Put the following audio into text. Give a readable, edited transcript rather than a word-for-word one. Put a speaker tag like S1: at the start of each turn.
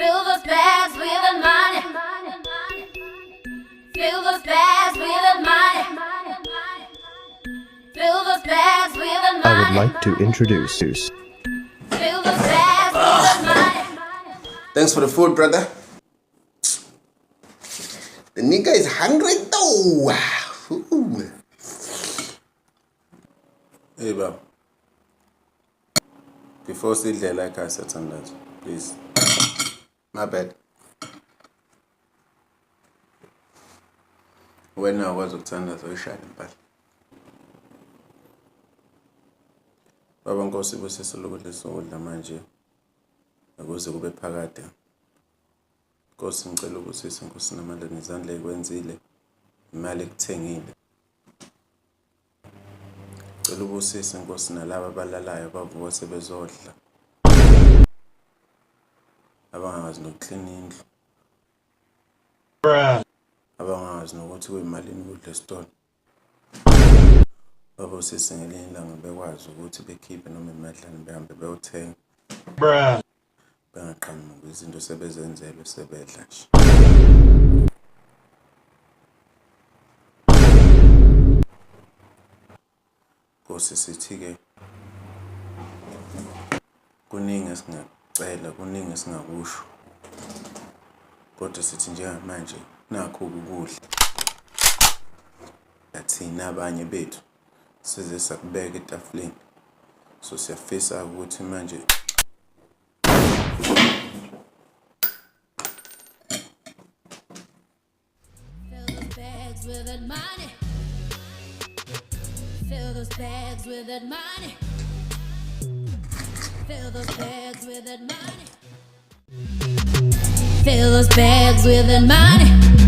S1: Fill those bags with the money. Fill those bags with the money. Fill those bags with the money.
S2: I would like to introduce
S1: Fill those bags with the money.
S3: Thanks for the food, brother. The nigga is hungry though. Ooh. Hey, Bob. Before sidle like I said on that, please. My bad. Wena akwazi ukuthandaza uyishaya impela. Baba Nkosi busise lokudla sokudla manje. Ukuze kube phakade. Nkosi ngicela ubusise Nkosi namandla nezandla ekwenzile. Imali ekuthengile. Ngicela ubusise Nkosi nalabo abalalayo bavuka sebezodla. Abangazi nokuklina indlu. Abangazi nokuthi kuyimalini ukudla esitolo. Baba usise ngelinye ilanga bekwazi ukuthi bekhiphe noma imadlana behambe beyothenga. Bengaqhamuki izinto sebezenzelwe sebedla nje. Nkosi sithi-ke kuningi esingacela, kuningi esingakusho. Kodwa sithi njengamanje nakho ukudla. Athina abanye bethu size sakubeka etafuleni. So siyafisa ukuthi manje
S1: With that money. Fill those bags with that money. Fill those bags with that money. Fill those bags with that money.